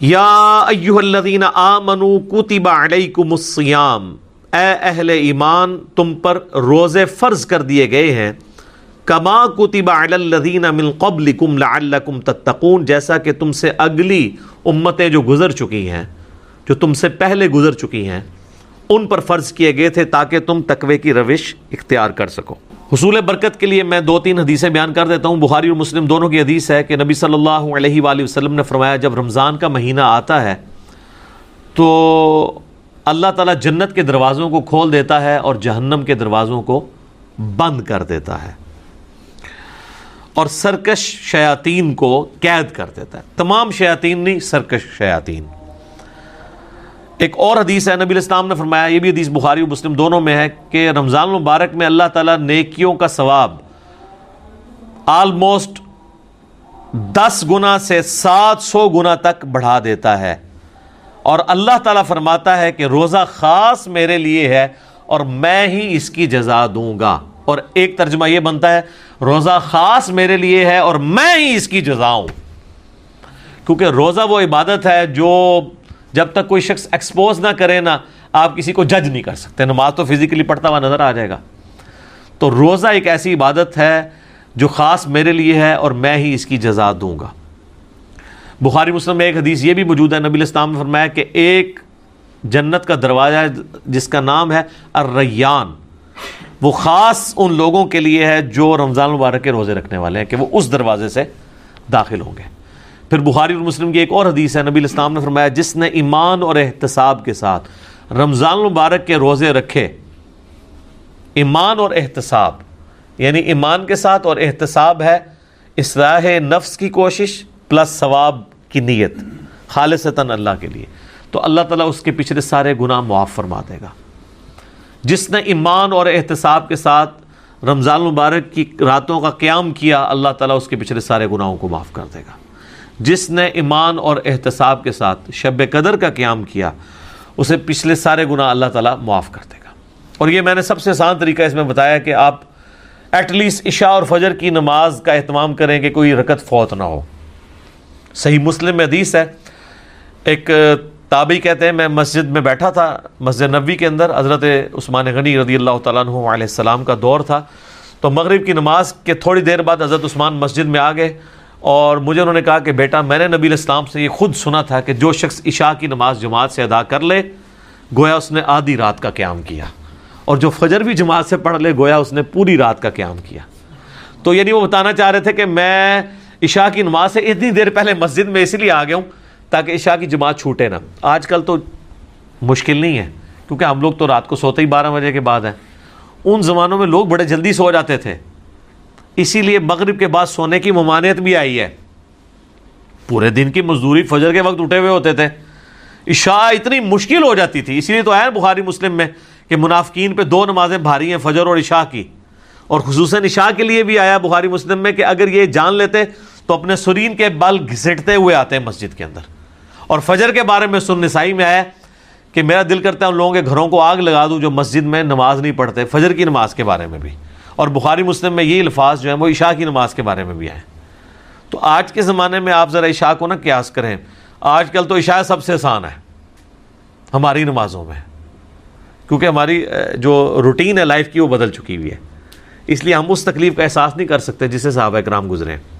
یا ایھا الذین آمنوا کتب علیکم الصیام، اے اہل ایمان تم پر روزے فرض کر دیے گئے ہیں، کما کتب علی الذین من قبلکم لعلکم تتقون، جیسا کہ تم سے اگلی امتیں جو گزر چکی ہیں، جو تم سے پہلے گزر چکی ہیں، ان پر فرض کیے گئے تھے تاکہ تم تقوی کی روش اختیار کر سکو۔ حصول برکت کے لیے میں 2-3 حدیثیں بیان کر دیتا ہوں۔ بخاری اور مسلم دونوں کی حدیث ہے کہ نبی صلی اللہ علیہ وآلہ وسلم نے فرمایا جب رمضان کا مہینہ آتا ہے تو اللہ تعالیٰ جنت کے دروازوں کو کھول دیتا ہے اور جہنم کے دروازوں کو بند کر دیتا ہے، اور سرکش شیاطین کو قید کر دیتا ہے۔ تمام شیاطین نہیں، سرکش شیاطین۔ ایک اور حدیث ہے، نبی الاسلام نے فرمایا، یہ بھی حدیث بخاری و مسلم دونوں میں ہے، کہ رمضان المبارک میں اللہ تعالیٰ نیکیوں کا ثواب آلموسٹ 10 گنا سے 700 گنا تک بڑھا دیتا ہے، اور اللہ تعالیٰ فرماتا ہے کہ روزہ خاص میرے لیے ہے اور میں ہی اس کی جزا دوں گا۔ اور ایک ترجمہ یہ بنتا ہے روزہ خاص میرے لیے ہے اور میں ہی اس کی جزا ہوں، کیونکہ روزہ وہ عبادت ہے جو جب تک کوئی شخص ایکسپوز نہ کرے نا، آپ کسی کو جج نہیں کر سکتے۔ نماز تو فزیکلی پڑھتا ہوا نظر آ جائے گا، تو روزہ ایک ایسی عبادت ہے جو خاص میرے لیے ہے اور میں ہی اس کی جزا دوں گا۔ بخاری مسلم میں ایک حدیث یہ بھی موجود ہے، نبی علیہ السلام نے فرمایا کہ ایک جنت کا دروازہ ہے جس کا نام ہے الریان، وہ خاص ان لوگوں کے لیے ہے جو رمضان مبارک کے روزے رکھنے والے ہیں، کہ وہ اس دروازے سے داخل ہوں گے۔ پھر بخاری اور مسلم کی ایک اور حدیث ہے، نبی علیہ السلام نے فرمایا جس نے ایمان اور احتساب کے ساتھ رمضان مبارک کے روزے رکھے، ایمان اور احتساب یعنی ایمان کے ساتھ اور احتساب ہے اصلاح نفس کی کوشش پلس ثواب کی نیت خالصتاً اللہ کے لیے، تو اللہ تعالیٰ اس کے پچھلے سارے گناہ معاف فرما دے گا۔ جس نے ایمان اور احتساب کے ساتھ رمضان مبارک کی راتوں کا قیام کیا، اللہ تعالیٰ اس کے پچھلے سارے گناہوں کو معاف کر دے گا۔ جس نے ایمان اور احتساب کے ساتھ شب قدر کا قیام کیا، اسے پچھلے سارے گناہ اللہ تعالیٰ معاف کر دے گا۔ اور یہ میں نے سب سے آسان طریقہ اس میں بتایا کہ آپ ایٹ لیسٹ عشاء اور فجر کی نماز کا اہتمام کریں کہ کوئی رکعت فوت نہ ہو۔ صحیح مسلم میں حدیث ہے، ایک تابعی کہتے ہیں میں مسجد میں بیٹھا تھا، مسجد نبوی کے اندر، حضرت عثمان غنی رضی اللہ تعالیٰ عنہ علیہ السلام کا دور تھا، تو مغرب کی نماز کے تھوڑی دیر بعد حضرت عثمان مسجد میں آ گئے، اور مجھے انہوں نے کہا کہ بیٹا میں نے نبی علیہ السلام سے یہ خود سنا تھا کہ جو شخص عشاء کی نماز جماعت سے ادا کر لے گویا اس نے آدھی رات کا قیام کیا، اور جو فجر بھی جماعت سے پڑھ لے گویا اس نے پوری رات کا قیام کیا۔ تو یعنی وہ بتانا چاہ رہے تھے کہ میں عشاء کی نماز سے اتنی دیر پہلے مسجد میں اس لیے آ گیا ہوں تاکہ عشاء کی جماعت چھوٹے نہ۔ آج کل تو مشکل نہیں ہے کیونکہ ہم لوگ تو رات کو سوتے ہی 12 بجے کے بعد ہیں، ان زمانوں میں لوگ بڑے جلدی سو جاتے تھے، اسی لیے مغرب کے بعد سونے کی ممانعت بھی آئی ہے۔ پورے دن کی مزدوری فجر کے وقت اٹھے ہوئے ہوتے تھے، عشاء اتنی مشکل ہو جاتی تھی، اسی لیے تو ہے بخاری مسلم میں کہ منافقین پہ 2 نمازیں بھاری ہیں، فجر اور عشاء کی، اور خصوصاً عشاء کے لیے بھی آیا بخاری مسلم میں کہ اگر یہ جان لیتے تو اپنے سرین کے بال گھسیٹتے ہوئے آتے ہیں مسجد کے اندر۔ اور فجر کے بارے میں سنن نسائی میں آیا کہ میرا دل کرتا ہے ان لوگوں کے گھروں کو آگ لگا دوں جو مسجد میں نماز نہیں پڑھتے، فجر کی نماز کے بارے میں بھی۔ اور بخاری مسلم میں یہ الفاظ جو ہیں وہ عشاء کی نماز کے بارے میں بھی آئے۔ تو آج کے زمانے میں آپ ذرا عشاء کو نہ قیاس کریں، آج کل تو عشاء سب سے آسان ہے ہماری نمازوں میں، کیونکہ ہماری جو روٹین ہے لائف کی وہ بدل چکی ہوئی ہے، اس لیے ہم اس تکلیف کا احساس نہیں کر سکتے جسے صحابہ کرام گزرے ہیں۔